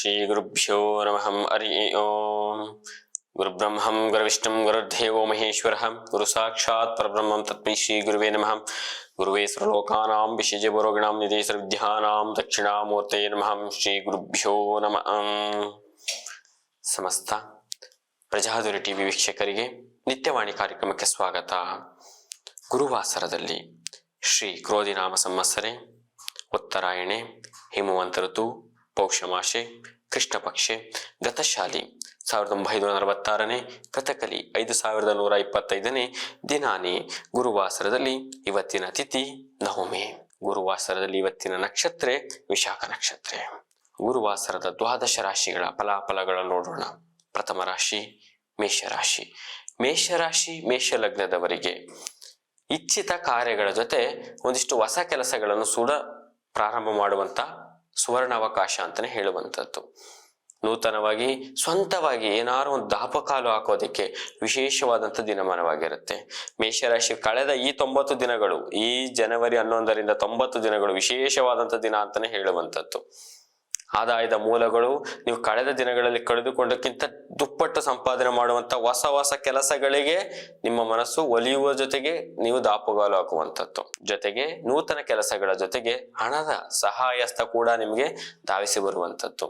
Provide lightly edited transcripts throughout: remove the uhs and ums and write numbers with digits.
ಶ್ರೀ ಗುರುಭ್ಯೋ ನಮಃ ಹರಿ ಓಂ. ಗುರುಬ್ರಹ್ಮಂ ಗುರುವಿಷ್ಣುಂ ಗುರುರ್ದೇವೋ ಮಹೇಶ್ವರಃ ಗುರು ಸಾಕ್ಷಾತ್ ಪರಬ್ರಹ್ಮಂ ತಸ್ಮೈ ಶ್ರೀ ಗುರುವೇ ನಮಃ. ಗುರುವೇ ಸರ್ವಲೋಕಾನಾಂ ವಿಷಜಗುರುಗಣಾಂ ನಿಧೇ ಸರ್ವವಿದ್ಯಾನಾಂ ದಕ್ಷಿಣಾಮೂರ್ತಯೇ ನಮಃ. ಶ್ರೀ ಗುರುಭ್ಯೋ ನಮಃ. ಸಮಸ್ತ ಪ್ರಜಾಧ್ವನಿ ಟಿವಿ ವೀಕ್ಷಕರಿಗೆ ನಿತ್ಯವಾಣಿ ಕಾರ್ಯಕ್ರಮಕ್ಕೆ ಸ್ವಾಗತ. ಗುರುವಾಸರದಲ್ಲಿ ಶ್ರೀ ಕ್ರೋಧಿನಾಮ ಸಂವತ್ಸರೆ ಉತ್ತರಾಯಣೆ ಹೇಮವಂತ ಋತು ಪೌಷಮಾಸೆ ಕೃಷ್ಣ ಪಕ್ಷೆ ಗತಶಾಲಿ 1946ನೇ ಕಥಕಲಿ 5125ನೇ ದಿನಾನಿ ಗುರುವಾಸರದಲ್ಲಿ ಇವತ್ತಿನ ತಿಥಿ ನವಮಿ. ಗುರುವಾಸರದಲ್ಲಿ ಇವತ್ತಿನ ನಕ್ಷತ್ರ ವಿಶಾಖ ನಕ್ಷತ್ರ. ಗುರುವಾಸರದ ದ್ವಾದಶ ರಾಶಿಗಳ ಫಲಾಫಲಗಳನ್ನು ನೋಡೋಣ. ಪ್ರಥಮ ರಾಶಿ ಮೇಷರಾಶಿ. ಮೇಷರಾಶಿ ಮೇಷ ಲಗ್ನದವರಿಗೆ ಇಚ್ಛಿತ ಕಾರ್ಯಗಳ ಜೊತೆ ಒಂದಿಷ್ಟು ಹೊಸ ಕೆಲಸಗಳನ್ನು ಪ್ರಾರಂಭ ಮಾಡುವಂತ ಸುವರ್ಣಾವಕಾಶ ಅಂತಾನೆ ಹೇಳುವಂಥದ್ದು. ನೂತನವಾಗಿ ಸ್ವಂತವಾಗಿ ಏನಾರು ಒಂದು ದಾಪಕಾಲು ಹಾಕೋದಕ್ಕೆ ವಿಶೇಷವಾದಂಥ ದಿನಮಾನವಾಗಿರುತ್ತೆ. ಮೇಷರಾಶಿ ಕಳೆದ ಈ 90 ದಿನಗಳು, ಈ ಜನವರಿ 11ರಿಂದ 90 ದಿನಗಳು ವಿಶೇಷವಾದಂಥ ದಿನ ಅಂತಾನೆ ಹೇಳುವಂಥದ್ದು. ಆದಾಯದ ಮೂಲಗಳು ನೀವು ಕಳೆದ ದಿನಗಳಲ್ಲಿ ಕಳೆದುಕೊಂಡಕ್ಕಿಂತ ದುಪ್ಪಟ್ಟು ಸಂಪಾದನೆ ಮಾಡುವಂತ ಹೊಸ ಹೊಸ ಕೆಲಸಗಳಿಗೆ ನಿಮ್ಮ ಮನಸ್ಸು ಒಲಿಯುವ ಜೊತೆಗೆ ನೀವು ದಾಪುಗಾಲು ಹಾಕುವಂಥದ್ದು. ಜೊತೆಗೆ ನೂತನ ಕೆಲಸಗಳ ಜೊತೆಗೆ ಹಣದ ಸಹಾಯಸ್ತ ಕೂಡ ನಿಮಗೆ ಧಾವಿಸಿ ಬರುವಂಥದ್ದು.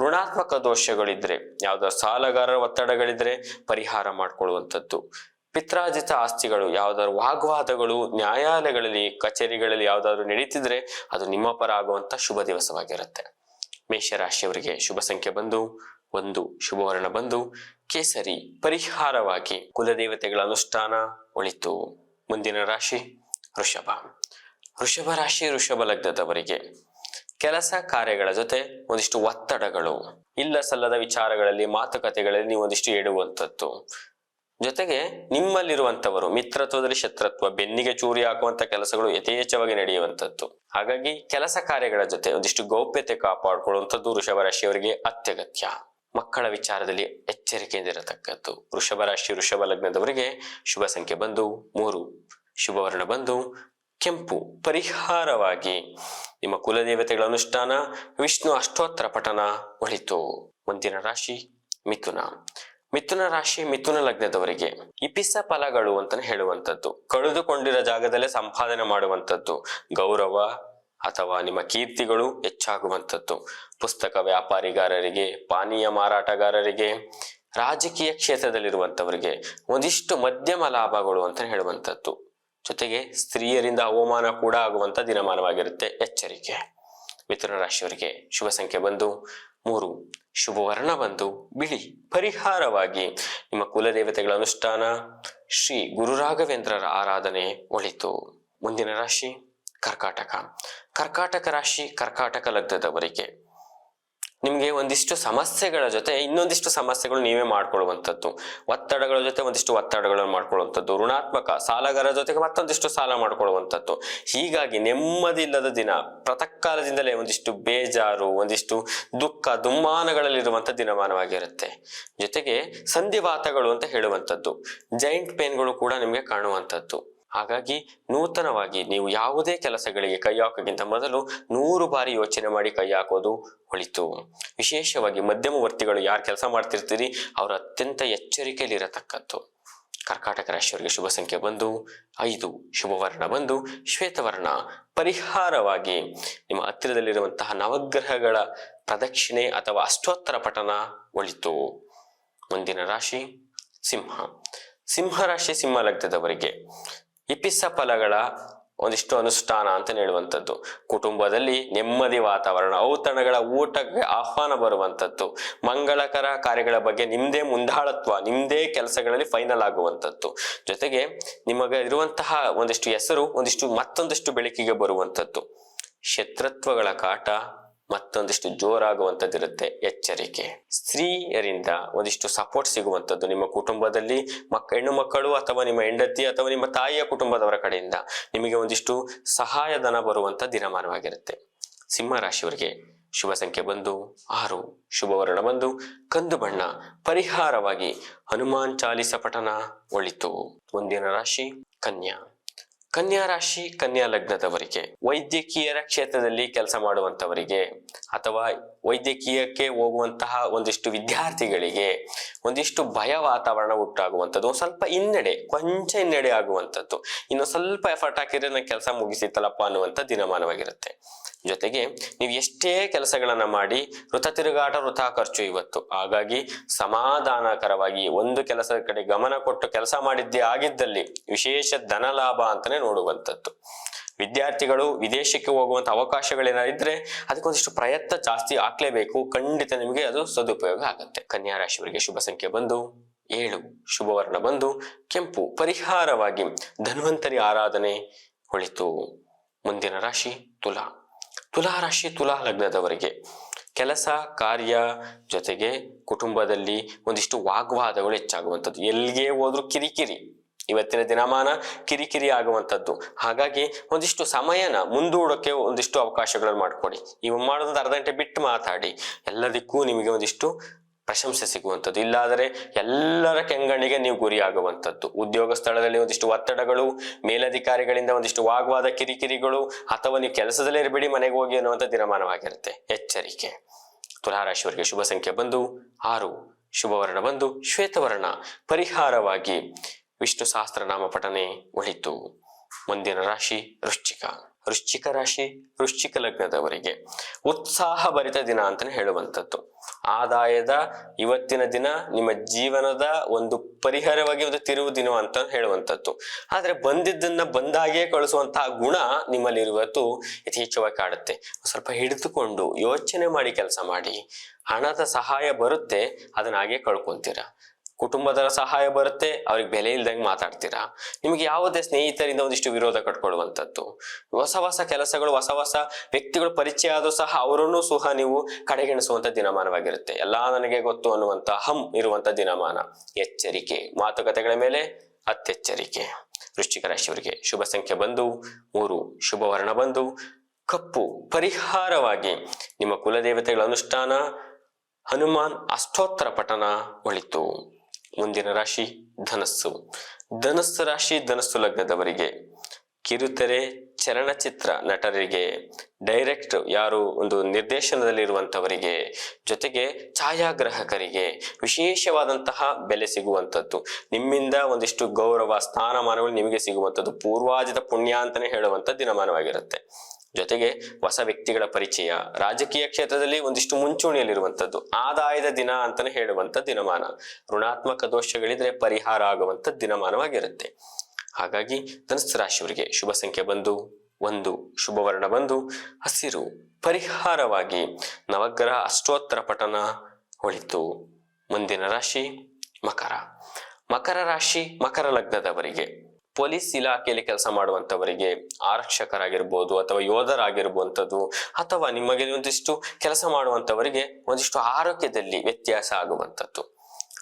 ಋಣಾತ್ಮಕ ದೋಷಗಳಿದ್ರೆ, ಯಾವ್ದಾದ್ರು ಸಾಲಗಾರರ ಒತ್ತಡಗಳಿದ್ರೆ ಪರಿಹಾರ ಮಾಡ್ಕೊಳ್ಳುವಂಥದ್ದು. ಪಿತ್ರಾರ್ಜಿತ ಆಸ್ತಿಗಳು, ಯಾವ್ದಾದ್ರು ವಾಗ್ವಾದಗಳು ನ್ಯಾಯಾಲಯಗಳಲ್ಲಿ ಕಚೇರಿಗಳಲ್ಲಿ ಯಾವ್ದಾದ್ರು ನಡೀತಿದ್ರೆ ಅದು ನಿಮ್ಮ ಪರ ಆಗುವಂತ ಶುಭ ದಿವಸವಾಗಿರುತ್ತೆ. ಮೇಷರಾಶಿಯವರಿಗೆ ಶುಭ ಸಂಖ್ಯೆ ಬಂದು 1, ಶುಭವರ್ಣ ಬಂದು ಕೇಸರಿ. ಪರಿಹಾರವಾಗಿ ಕುಲದೇವತೆಗಳ ಅನುಷ್ಠಾನ ಒಳಿತು. ಮುಂದಿನ ರಾಶಿ ವೃಷಭ. ವೃಷಭ ರಾಶಿ ವೃಷಭ ಲಗ್ನದವರಿಗೆ ಕೆಲಸ ಕಾರ್ಯಗಳ ಜೊತೆ ಒಂದಿಷ್ಟು ಒತ್ತಡಗಳು, ಇಲ್ಲ ಸಲ್ಲದ ವಿಚಾರಗಳಲ್ಲಿ ಮಾತುಕತೆಗಳಲ್ಲಿ ನೀವು ಒಂದಿಷ್ಟು ಎಡುವಂಥದ್ದು. ಜೊತೆಗೆ ನಿಮ್ಮಲ್ಲಿರುವಂತವರು ಮಿತ್ರತ್ವದಲ್ಲಿ ಶತ್ರುತ್ವ, ಬೆನ್ನಿಗೆ ಚೂರಿ ಹಾಕುವಂತ ಕೆಲಸಗಳು ಯಥೇಚ್ಛವಾಗಿ ನಡೆಯುವಂಥದ್ದು. ಹಾಗಾಗಿ ಕೆಲಸ ಕಾರ್ಯಗಳ ಜೊತೆ ಒಂದಿಷ್ಟು ಗೌಪ್ಯತೆ ಕಾಪಾಡಿಕೊಳ್ಳುವಂಥದ್ದು ವೃಷಭ ರಾಶಿಯವರಿಗೆ ಅತ್ಯಗತ್ಯ. ಮಕ್ಕಳ ವಿಚಾರದಲ್ಲಿ ಎಚ್ಚರಿಕೆಯಿಂದ ಇರತಕ್ಕದ್ದು. ವೃಷಭ ರಾಶಿ ವೃಷಭ ಲಗ್ನದವರಿಗೆ ಶುಭ ಸಂಖ್ಯೆ ಬಂದು 3, ಶುಭವರ್ಣ ಬಂದು ಕೆಂಪು. ಪರಿಹಾರವಾಗಿ ನಿಮ್ಮ ಕುಲದೇವತೆಗಳ ಅನುಷ್ಠಾನ, ವಿಷ್ಣು ಅಷ್ಟೋತ್ತರ ಪಠನ ಒಳಿತು. ಮುಂದಿನ ರಾಶಿ ಮಿಥುನ. ಮಿಥುನ ರಾಶಿ ಮಿಥುನ ಲಗ್ನದವರಿಗೆ ಇಪಿಸ ಫಲಗಳು ಅಂತಾನೆ ಹೇಳುವಂಥದ್ದು. ಕಳೆದುಕೊಂಡಿರೋ ಜಾಗದಲ್ಲೇ ಸಂಪಾದನೆ ಮಾಡುವಂಥದ್ದು. ಗೌರವ ಅಥವಾ ನಿಮ್ಮ ಕೀರ್ತಿಗಳು ಹೆಚ್ಚಾಗುವಂಥದ್ದು. ಪುಸ್ತಕ ವ್ಯಾಪಾರಿಗಾರರಿಗೆ, ಪಾನೀಯ ಮಾರಾಟಗಾರರಿಗೆ, ರಾಜಕೀಯ ಕ್ಷೇತ್ರದಲ್ಲಿರುವಂಥವರಿಗೆ ಒಂದಿಷ್ಟು ಮಧ್ಯಮ ಲಾಭಗಳು ಅಂತ ಹೇಳುವಂಥದ್ದು. ಜೊತೆಗೆ ಸ್ತ್ರೀಯರಿಂದ ಅವಮಾನ ಕೂಡ ಆಗುವಂತ ದಿನಮಾನವಾಗಿರುತ್ತೆ, ಎಚ್ಚರಿಕೆ. ಮಿಥುನ ರಾಶಿಯವರಿಗೆ ಶುಭ ಸಂಖ್ಯೆ ಬಂದು 3, ಶುಭವರ್ಣ ಬಂದು ಬಿಳಿ. ಪರಿಹಾರವಾಗಿ ನಿಮ್ಮ ಕುಲದೇವತೆಗಳ ಅನುಷ್ಠಾನ, ಶ್ರೀ ಗುರು ರಾಘವೇಂದ್ರರ ಆರಾಧನೆ ಒಳಿತು. ಮುಂದಿನ ರಾಶಿ ಕರ್ಕಾಟಕ. ಕರ್ಕಾಟಕ ರಾಶಿ ಕರ್ಕಾಟಕ ಲಗ್ನದವರಿಗೆ ನಿಮ್ಗೆ ಒಂದಿಷ್ಟು ಸಮಸ್ಯೆಗಳ ಜೊತೆ ಇನ್ನೊಂದಿಷ್ಟು ಸಮಸ್ಯೆಗಳು ನೀವೇ ಮಾಡ್ಕೊಳ್ಳುವಂಥದ್ದು. ಒತ್ತಡಗಳ ಜೊತೆ ಒಂದಿಷ್ಟು ಒತ್ತಡಗಳನ್ನು ಮಾಡ್ಕೊಳ್ಳುವಂಥದ್ದು. ಋಣಾತ್ಮಕ ಸಾಲಗಾರರ ಜೊತೆಗೆ ಮತ್ತೊಂದಿಷ್ಟು ಸಾಲ ಮಾಡ್ಕೊಳ್ಳುವಂಥದ್ದು. ಹೀಗಾಗಿ ನೆಮ್ಮದಿ ಇಲ್ಲದ ದಿನ, ಪ್ರಾತಃಕಾಲದಿಂದಲೇ ಒಂದಿಷ್ಟು ಬೇಜಾರು, ಒಂದಿಷ್ಟು ದುಃಖ ದುಮ್ಮಾನಗಳಲ್ಲಿರುವಂಥ ದಿನಮಾನವಾಗಿರುತ್ತೆ. ಜೊತೆಗೆ ಸಂಧಿವಾತಗಳು ಅಂತ ಹೇಳುವಂಥದ್ದು, ಜೈಂಟ್ ಪೇನ್ಗಳು ಕೂಡ ನಿಮಗೆ ಕಾಣುವಂಥದ್ದು. ಹಾಗಾಗಿ ನೂತನವಾಗಿ ನೀವು ಯಾವುದೇ ಕೆಲಸಗಳಿಗೆ ಕೈ ಹಾಕೋಕ್ಕಿಂತ ಮೊದಲು 100 ಬಾರಿ ಯೋಚನೆ ಮಾಡಿ ಕೈ ಹಾಕೋದು ಒಳಿತು. ವಿಶೇಷವಾಗಿ ಮಧ್ಯಮವರ್ತಿಗಳು ಯಾರು ಕೆಲಸ ಮಾಡ್ತಿರ್ತೀರಿ ಅವರು ಅತ್ಯಂತ ಎಚ್ಚರಿಕೆಯಲ್ಲಿ ಇರತಕ್ಕದ್ದು. ಕರ್ಕಾಟಕ ರಾಶಿಯವರಿಗೆ ಶುಭ ಸಂಖ್ಯೆ ಬಂದು 5, ಶುಭವರ್ಣ ಬಂದು ಶ್ವೇತವರ್ಣ. ಪರಿಹಾರವಾಗಿ ನಿಮ್ಮ ಹತ್ತಿರದಲ್ಲಿರುವಂತಹ ನವಗ್ರಹಗಳ ಪ್ರದಕ್ಷಿಣೆ ಅಥವಾ ಅಷ್ಟೋತ್ತರ ಪಠನ ಒಳಿತು. ಮುಂದಿನ ರಾಶಿ ಸಿಂಹ. ಸಿಂಹ ರಾಶಿ ಸಿಂಹ ಲಗ್ನದವರಿಗೆ ಇಪಿಸ ಫಲಗಳ ಒಂದಿಷ್ಟು ಅನುಷ್ಠಾನ ಅಂತ ಹೇಳುವಂಥದ್ದು. ಕುಟುಂಬದಲ್ಲಿ ನೆಮ್ಮದಿ ವಾತಾವರಣ, ಔತಣಗಳ ಊಟಕ್ಕೆ ಆಹ್ವಾನ ಬರುವಂಥದ್ದು. ಮಂಗಳಕರ ಕಾರ್ಯಗಳ ಬಗ್ಗೆ ನಿಮ್ದೇ ಮುಂದಾಳತ್ವ, ನಿಮ್ದೇ ಕೆಲಸಗಳಲ್ಲಿ ಫೈನಲ್ ಆಗುವಂಥದ್ದು. ಜೊತೆಗೆ ನಿಮಗೆ ಇರುವಂತಹ ಒಂದಿಷ್ಟು ಹೆಸರು ಮತ್ತೊಂದಿಷ್ಟು ಬೆಳಕಿಗೆ ಬರುವಂಥದ್ದು. ಶತ್ರುತ್ವಗಳ ಕಾಟ ಮತ್ತೊಂದಿಷ್ಟು ಜೋರಾಗುವಂಥದ್ದಿರುತ್ತೆ, ಎಚ್ಚರಿಕೆ. ಸ್ತ್ರೀಯರಿಂದ ಒಂದಿಷ್ಟು ಸಪೋರ್ಟ್ ಸಿಗುವಂಥದ್ದು. ನಿಮ್ಮ ಕುಟುಂಬದಲ್ಲಿ ಹೆಣ್ಣು ಮಕ್ಕಳು ಅಥವಾ ನಿಮ್ಮ ಹೆಂಡತಿ ಅಥವಾ ನಿಮ್ಮ ತಾಯಿಯ ಕುಟುಂಬದವರ ಕಡೆಯಿಂದ ನಿಮಗೆ ಒಂದಿಷ್ಟು ಸಹಾಯಧನ ಬರುವಂತ ದಿನಮಾನವಾಗಿರುತ್ತೆ. ಸಿಂಹ ರಾಶಿಯವರಿಗೆ ಶುಭ ಸಂಖ್ಯೆ ಬಂದು 6, ಶುಭವರ್ಣ ಬಂದು ಕಂದು ಬಣ್ಣ. ಪರಿಹಾರವಾಗಿ ಹನುಮಾನ್ ಚಾಲಿಸ ಪಠನ ಒಳಿತು. ಮುಂದಿನ ರಾಶಿ ಕನ್ಯಾ. ಕನ್ಯಾ ರಾಶಿ ಕನ್ಯಾ ಲಗ್ನದವರಿಗೆ ವೈದ್ಯಕೀಯರ ಕ್ಷೇತ್ರದಲ್ಲಿ ಕೆಲಸ ಮಾಡುವಂತವರಿಗೆ ಅಥವಾ ವೈದ್ಯಕೀಯಕ್ಕೆ ಹೋಗುವಂತಹ ಒಂದಿಷ್ಟು ವಿದ್ಯಾರ್ಥಿಗಳಿಗೆ ಒಂದಿಷ್ಟು ಭಯ ವಾತಾವರಣ ಉಂಟಾಗುವಂಥದ್ದು, ಸ್ವಲ್ಪ ಕೊಂಚ ಹಿನ್ನಡೆ ಆಗುವಂಥದ್ದು, ಇನ್ನು ಸ್ವಲ್ಪ ಎಫರ್ಟ್ ಹಾಕಿದ್ರೆ ನಾನು ಕೆಲಸ ಮುಗಿಸಿತ್ತಲ್ಲಪ್ಪ ಅನ್ನುವಂಥ ದಿನಮಾನವಾಗಿರುತ್ತೆ. ಜೊತೆಗೆ ನೀವು ಎಷ್ಟೇ ಕೆಲಸಗಳನ್ನ ಮಾಡಿ ವೃಥ ತಿರುಗಾಟ ವೃಥಾ ಖರ್ಚು ಇವತ್ತು. ಹಾಗಾಗಿ ಸಮಾಧಾನಕರವಾಗಿ ಒಂದು ಕೆಲಸದ ಕಡೆ ಗಮನ ಕೊಟ್ಟು ಕೆಲಸ ಮಾಡಿದ್ದೇ ಆಗಿದ್ದಲ್ಲಿ ವಿಶೇಷ ಧನ ಲಾಭ ಅಂತಾನೆ ನೋಡುವಂಥದ್ದು. ವಿದ್ಯಾರ್ಥಿಗಳು ವಿದೇಶಕ್ಕೆ ಹೋಗುವಂತ ಅವಕಾಶಗಳೇನಾದ್ರೆ ಅದಕ್ಕೊಂದಿಷ್ಟು ಪ್ರಯತ್ನ ಜಾಸ್ತಿ ಹಾಕ್ಲೇಬೇಕು. ಖಂಡಿತ ನಿಮಗೆ ಅದು ಸದುಪಯೋಗ ಆಗುತ್ತೆ. ಕನ್ಯಾ ರಾಶಿಯವರಿಗೆ ಶುಭ ಸಂಖ್ಯೆ ಬಂದು 7, ಶುಭವರ್ಣ ಬಂದು ಕೆಂಪು. ಪರಿಹಾರವಾಗಿ ಧನ್ವಂತರಿ ಆರಾಧನೆ ಒಳಿತು. ಮುಂದಿನ ರಾಶಿ ತುಲಾ. ತುಲಾ ರಾಶಿ ತುಲಾ ಲಗ್ನದವರಿಗೆ ಕೆಲಸ ಕಾರ್ಯ ಜೊತೆಗೆ ಕುಟುಂಬದಲ್ಲಿ ಒಂದಿಷ್ಟು ವಾಗ್ವಾದಗಳು ಹೆಚ್ಚಾಗುವಂಥದ್ದು. ಎಲ್ಲಿಗೆ ಹೋದ್ರು ಕಿರಿಕಿರಿ. ಇವತ್ತಿನ ದಿನಮಾನ ಕಿರಿಕಿರಿ ಆಗುವಂಥದ್ದು. ಹಾಗಾಗಿ ಒಂದಿಷ್ಟು ಸಮಯನ ಮುಂದೂಡೋಕೆ ಒಂದಿಷ್ಟು ಅವಕಾಶಗಳನ್ನು ಮಾಡ್ಕೊಡಿ. ಇವು ಮಾಡೋದೊಂದು ಅರ್ಧ ಗಂಟೆ ಬಿಟ್ಟು ಮಾತಾಡಿ. ಎಲ್ಲದಕ್ಕೂ ನಿಮಗೆ ಒಂದಿಷ್ಟು ಪ್ರಶಂಸೆ ಸಿಗುವಂಥದ್ದು. ಇಲ್ಲಾದರೆ ಎಲ್ಲರ ಕೆಂಗಣ್ಣಿಗೆ ನೀವು ಗುರಿ ಆಗುವಂಥದ್ದು. ಉದ್ಯೋಗ ಸ್ಥಳದಲ್ಲಿ ಒಂದಿಷ್ಟು ಒತ್ತಡಗಳು, ಮೇಲಧಿಕಾರಿಗಳಿಂದ ಒಂದಿಷ್ಟು ವಾಗ್ವಾದ, ಕಿರಿಕಿರಿಗಳು, ಅಥವಾ ನೀವು ಕೆಲಸದಲ್ಲೇ ಇರಬೇಡಿ ಮನೆಗೆ ಹೋಗಿ ಅನ್ನುವಂಥ ದಿನಮಾನವಾಗಿರುತ್ತೆ. ಎಚ್ಚರಿಕೆ. ತುಲಾರಾಶಿಯವರಿಗೆ ಶುಭ ಸಂಖ್ಯೆ ಬಂದು 6, ಶುಭವರ್ಣ ಬಂದು ಶ್ವೇತವರ್ಣ. ಪರಿಹಾರವಾಗಿ ವಿಷ್ಣು ಸಹಸ್ರನಾಮ ಪಠನೆ ಒಳಿತು. ಮುಂದಿನ ರಾಶಿ ವೃಶ್ಚಿಕ. ವೃಶ್ಚಿಕ ರಾಶಿ ವೃಶ್ಚಿಕ ಲಗ್ನದವರಿಗೆ ಉತ್ಸಾಹ ಭರಿತ ದಿನ ಅಂತಾನೆ ಹೇಳುವಂಥದ್ದು. ಆದಾಯದ ಇವತ್ತಿನ ದಿನ ನಿಮ್ಮ ಜೀವನದ ಒಂದು ಪರಿಹಾರವಾಗಿ ಒಂದು ತಿರುವು ದಿನ ಅಂತ ಹೇಳುವಂಥದ್ದು. ಆದ್ರೆ ಬಂದಿದ್ದನ್ನ ಬಂದಾಗೆ ಕಳಿಸುವಂತಹ ಗುಣ ನಿಮ್ಮಲ್ಲಿ ಇವತ್ತು ಯಥೇಚ್ಛವಾಗಿ ಕಾಡುತ್ತೆ. ಸ್ವಲ್ಪ ಹಿಡಿದುಕೊಂಡು ಯೋಚನೆ ಮಾಡಿ ಕೆಲಸ ಮಾಡಿ. ಹಣದ ಸಹಾಯ ಬರುತ್ತೆ, ಅದನ್ನ ಹಾಗೆ ಕಳ್ಕೊಂತೀರಾ. ಕುಟುಂಬದ ಸಹಾಯ ಬರುತ್ತೆ, ಅವ್ರಿಗೆ ಬೆಲೆ ಇಲ್ದಂಗೆ ಮಾತಾಡ್ತೀರಾ. ನಿಮಗೆ ಯಾವುದೇ ಸ್ನೇಹಿತರಿಂದ ಒಂದಿಷ್ಟು ವಿರೋಧ ಕಟ್ಕೊಳ್ಳುವಂಥದ್ದು. ಹೊಸ ಕೆಲಸಗಳು, ಹೊಸ ವ್ಯಕ್ತಿಗಳು ಪರಿಚಯ ಆದ್ರೂ ಸಹ ಅವರನ್ನು ಸಹ ನೀವು ಕಡೆಗಣಿಸುವಂತ ದಿನಮಾನವಾಗಿರುತ್ತೆ. ಎಲ್ಲಾ ನನಗೆ ಗೊತ್ತು ಅನ್ನುವಂತ ಇರುವಂತ ದಿನಮಾನ. ಎಚ್ಚರಿಕೆ. ಮಾತುಕತೆಗಳ ಮೇಲೆ ಅತ್ಯೆಚ್ಚರಿಕೆ. ವೃಶ್ಚಿಕ ರಾಶಿಯವರಿಗೆ ಶುಭ ಸಂಖ್ಯೆ ಬಂದು 3, ಶುಭವರ್ಣ ಬಂದು ಕಪ್ಪು. ಪರಿಹಾರವಾಗಿ ನಿಮ್ಮ ಕುಲದೇವತೆಗಳ ಅನುಷ್ಠಾನ, ಹನುಮಾನ್ ಅಷ್ಟೋತ್ತರ ಪಠನ ಒಳಿತು. ಮುಂದಿನ ರಾಶಿ ಧನಸ್ಸು. ಧನಸ್ಸು ರಾಶಿ ಧನಸ್ಸು ಲಗ್ನದವರಿಗೆ ಕಿರುತೆರೆ ಚಲನಚಿತ್ರ ನಟರಿಗೆ, ಡೈರೆಕ್ಟ್ ಯಾರು ಒಂದು ನಿರ್ದೇಶನದಲ್ಲಿರುವಂತವರಿಗೆ, ಜೊತೆಗೆ ಛಾಯಾಗ್ರಾಹಕರಿಗೆ ವಿಶೇಷವಾದಂತಹ ಬೆಲೆ ಸಿಗುವಂಥದ್ದು. ನಿಮ್ಮಿಂದ ಒಂದಿಷ್ಟು ಗೌರವ ಸ್ಥಾನಮಾನಗಳು ನಿಮಗೆ ಸಿಗುವಂಥದ್ದು. ಪೂರ್ವಾಜಿತ ಪುಣ್ಯ ಅಂತಾನೆ ಹೇಳುವಂತ ದಿನಮಾನವಾಗಿರುತ್ತೆ. ಜೊತೆಗೆ ಹೊಸ ವ್ಯಕ್ತಿಗಳ ಪರಿಚಯ, ರಾಜಕೀಯ ಕ್ಷೇತ್ರದಲ್ಲಿ ಒಂದಿಷ್ಟು ಮುಂಚೂಣಿಯಲ್ಲಿರುವಂಥದ್ದು. ಆದಾಯದ ದಿನ ಅಂತಾನೆ ಹೇಳುವಂತ ದಿನಮಾನ. ಋಣಾತ್ಮಕ ದೋಷಗಳಿದ್ರೆ ಪರಿಹಾರ ಆಗುವಂತ ದಿನಮಾನವಾಗಿರುತ್ತೆ. ಹಾಗಾಗಿ ಧನುಸ್ಸು ರಾಶಿಯವರಿಗೆ ಶುಭ ಸಂಖ್ಯೆ ಬಂದು 1, ಶುಭವರ್ಣ ಬಂದು ಹಸಿರು. ಪರಿಹಾರವಾಗಿ ನವಗ್ರಹ ಅಷ್ಟೋತ್ತರ ಪಠನ ಒಳಿತು. ಮುಂದಿನ ರಾಶಿ ಮಕರ. ಮಕರ ರಾಶಿ ಮಕರ ಲಗ್ನದವರಿಗೆ ಪೊಲೀಸ್ ಇಲಾಖೆಯಲ್ಲಿ ಕೆಲಸ ಮಾಡುವಂತವರಿಗೆ, ಆರಕ್ಷಕರಾಗಿರ್ಬೋದು ಅಥವಾ ಯೋಧರಾಗಿರುವಂಥದ್ದು, ಅಥವಾ ನಿಮಗೆ ಒಂದಿಷ್ಟು ಕೆಲಸ ಮಾಡುವಂತವರಿಗೆ ಒಂದಿಷ್ಟು ಆರೋಗ್ಯದಲ್ಲಿ ವ್ಯತ್ಯಾಸ ಆಗುವಂಥದ್ದು.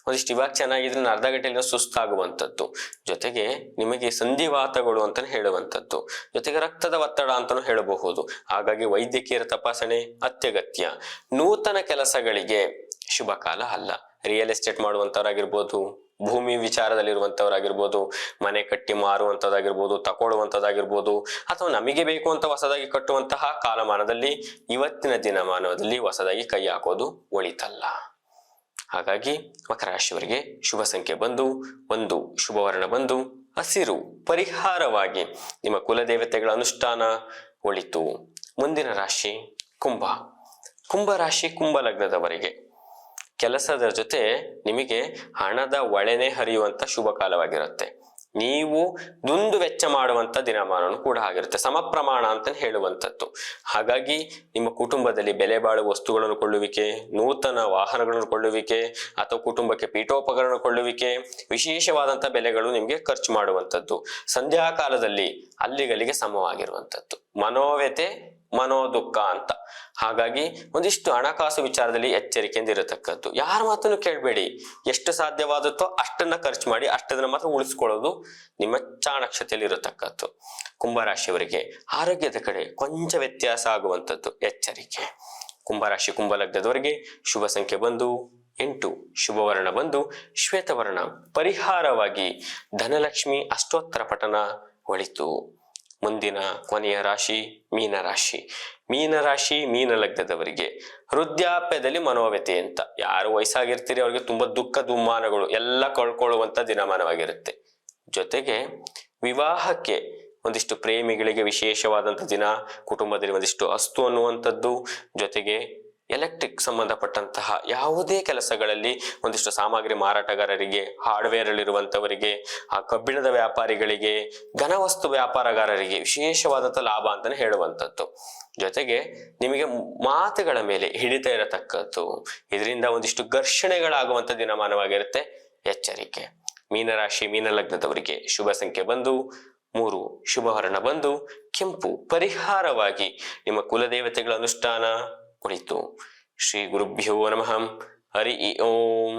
ಒಂದಿಷ್ಟು ಇವಾಗ ಚೆನ್ನಾಗಿದ್ರೆ ಅರ್ಧ ಗಂಟೆಯಲ್ಲಿ ಸುಸ್ತಾಗುವಂಥದ್ದು. ಜೊತೆಗೆ ನಿಮಗೆ ಸಂಧಿವಾತಗಳು ಅಂತಾನೆ ಹೇಳುವಂಥದ್ದು. ಜೊತೆಗೆ ರಕ್ತದ ಒತ್ತಡ ಅಂತಾನು ಹೇಳಬಹುದು. ಹಾಗಾಗಿ ವೈದ್ಯಕೀಯ ತಪಾಸಣೆ ಅತ್ಯಗತ್ಯ. ನೂತನ ಕೆಲಸಗಳಿಗೆ ಶುಭ ಕಾಲ ಅಲ್ಲ. ರಿಯಲ್ ಎಸ್ಟೇಟ್ ಮಾಡುವಂತವರಾಗಿರ್ಬೋದು, ಭೂಮಿ ವಿಚಾರದಲ್ಲಿರುವಂತವರಾಗಿರ್ಬೋದು, ಮನೆ ಕಟ್ಟಿ ಮಾರುವಂತದ್ದಾಗಿರ್ಬೋದು, ತಗೊಳ್ಳುವಂತದ್ದಾಗಿರ್ಬೋದು, ಅಥವಾ ನಮಗೆ ಬೇಕು ಅಂತ ಹೊಸದಾಗಿ ಕಟ್ಟುವಂತಹ ಕಾಲಮಾನದಲ್ಲಿ ಇವತ್ತಿನ ದಿನಮಾನದಲ್ಲಿ ಹೊಸದಾಗಿ ಕೈ ಹಾಕೋದು ಒಳಿತಲ್ಲ. ಹಾಗಾಗಿ ಮಕರ ರಾಶಿಯವರಿಗೆ ಶುಭ ಸಂಖ್ಯೆ ಬಂದು 1, ಶುಭವರ್ಣ ಬಂದು ಹಸಿರು. ಪರಿಹಾರವಾಗಿ ನಿಮ್ಮ ಕುಲದೇವತೆಗಳ ಅನುಷ್ಠಾನ ಒಳಿತು. ಮುಂದಿನ ರಾಶಿ ಕುಂಭ. ಕುಂಭ ರಾಶಿ ಕುಂಭ ಲಗ್ನದವರಿಗೆ ಕೆಲಸದ ಜೊತೆ ನಿಮಗೆ ಹಣದ ಒಳೆನೆ ಹರಿಯುವಂತ ಶುಭ ಕಾಲವಾಗಿರುತ್ತೆ. ನೀವು ದುಂದು ವೆಚ್ಚ ಮಾಡುವಂತ ದಿನಮಾನನು ಕೂಡ ಆಗಿರುತ್ತೆ. ಸಮ ಪ್ರಮಾಣ ಅಂತ ಹೇಳುವಂಥದ್ದು. ಹಾಗಾಗಿ ನಿಮ್ಮ ಕುಟುಂಬದಲ್ಲಿ ಬೆಲೆ ಬಾಳುವ ವಸ್ತುಗಳನ್ನು ಕೊಳ್ಳುವಿಕೆ, ನೂತನ ವಾಹನಗಳನ್ನು ಕೊಳ್ಳುವಿಕೆ, ಅಥವಾ ಕುಟುಂಬಕ್ಕೆ ಪೀಠೋಪಕರಣ ಕೊಳ್ಳುವಿಕೆ, ವಿಶೇಷವಾದಂತ ಬೆಲೆಗಳು ನಿಮ್ಗೆ ಖರ್ಚು ಮಾಡುವಂಥದ್ದು. ಸಂಧ್ಯಾ ಕಾಲದಲ್ಲಿ ಅಲ್ಲಿಗಲ್ಲಿಗೆ ಸಮವಾಗಿರುವಂಥದ್ದು. ಮನೋವ್ಯತೆ ಮನೋದುಃಖ ಅಂತ. ಹಾಗಾಗಿ ಒಂದಿಷ್ಟು ಹಣಕಾಸು ವಿಚಾರದಲ್ಲಿ ಎಚ್ಚರಿಕೆಯಿಂದ ಇರತಕ್ಕದ್ದು. ಯಾರ ಮಾತನ್ನು ಕೇಳಬೇಡಿ. ಎಷ್ಟು ಸಾಧ್ಯವಾದತ್ತೋ ಅಷ್ಟನ್ನ ಖರ್ಚು ಮಾಡಿ, ಅಷ್ಟದನ್ನ ಮಾತ್ರ ಉಳಿಸ್ಕೊಳ್ಳೋದು ನಿಮ್ಮ ಚಾಣಾಕ್ಷತೆಯಲ್ಲಿ ಇರತಕ್ಕದ್ದು. ಕುಂಭರಾಶಿಯವರಿಗೆ ಆರೋಗ್ಯದ ಕಡೆ ಕೊಂಚ ವ್ಯತ್ಯಾಸ ಆಗುವಂಥದ್ದು. ಎಚ್ಚರಿಕೆ. ಕುಂಭರಾಶಿ ಕುಂಭ ಲಗ್ನದವರಿಗೆ ಶುಭ ಸಂಖ್ಯೆ ಬಂದು 8, ಶುಭವರ್ಣ ಬಂದು ಶ್ವೇತವರ್ಣ. ಪರಿಹಾರವಾಗಿ ಧನಲಕ್ಷ್ಮಿ ಅಷ್ಟೋತ್ತರ ಪಠನ ಒಳಿತು. ಮುಂದಿನ ಕೊನೆಯ ರಾಶಿ ಮೀನರಾಶಿ. ಮೀನರಾಶಿ ಮೀನ ಲಗ್ನದವರಿಗೆ ವೃದ್ಧಾಪ್ಯದಲ್ಲಿ ಮನೋವ್ಯತೆ ಅಂತ. ಯಾರು ವಯಸ್ಸಾಗಿರ್ತೀರಿ ಅವ್ರಿಗೆ ತುಂಬಾ ದುಃಖ ದುಮ್ಮಾನಗಳು ಎಲ್ಲ ಕಳ್ಕೊಳ್ಳುವಂತ ದಿನಮಾನವಾಗಿರುತ್ತೆ. ಜೊತೆಗೆ ವಿವಾಹಕ್ಕೆ ಒಂದಿಷ್ಟು ಪ್ರೇಮಿಗಳಿಗೆ ವಿಶೇಷವಾದಂಥ ದಿನ, ಕುಟುಂಬದಲ್ಲಿ ಒಂದಿಷ್ಟು ಅಸ್ತು ಅನ್ನುವಂಥದ್ದು, ಜೊತೆಗೆ ಎಲೆಕ್ಟ್ರಿಕ್ ಸಂಬಂಧಪಟ್ಟಂತಹ ಯಾವುದೇ ಕೆಲಸಗಳಲ್ಲಿ ಒಂದಿಷ್ಟು ಸಾಮಗ್ರಿ ಮಾರಾಟಗಾರರಿಗೆ, ಹಾರ್ಡ್ವೇರ್ ಅಲ್ಲಿರುವಂಥವರಿಗೆ, ಆ ಕಬ್ಬಿಣದ ವ್ಯಾಪಾರಿಗಳಿಗೆ, ಘನವಸ್ತು ವ್ಯಾಪಾರಗಾರರಿಗೆ ವಿಶೇಷವಾದಂಥ ಲಾಭ ಅಂತಾನೆ ಹೇಳುವಂಥದ್ದು. ಜೊತೆಗೆ ನಿಮಗೆ ಮಾತುಗಳ ಮೇಲೆ ಹಿಡಿತ ಇರತಕ್ಕದ್ದು, ಇದರಿಂದ ಒಂದಿಷ್ಟು ಘರ್ಷಣೆಗಳಾಗುವಂಥ ದಿನಮಾನವಾಗಿರುತ್ತೆ, ಎಚ್ಚರಿಕೆ. ಮೀನರಾಶಿ ಮೀನ ಲಗ್ನದವರಿಗೆ ಶುಭ ಸಂಖ್ಯೆ ಬಂದು 3, ಶುಭ ವರ್ಣ ಬಂದು ಕೆಂಪು. ಪರಿಹಾರವಾಗಿ ನಿಮ್ಮ ಕುಲದೇವತೆಗಳ ಅನುಷ್ಠಾನ ಕುರಿತು. ಶ್ರೀ ಗುರುಭ್ಯೋ ನಮಃ. ಹರಿ ಓಂ.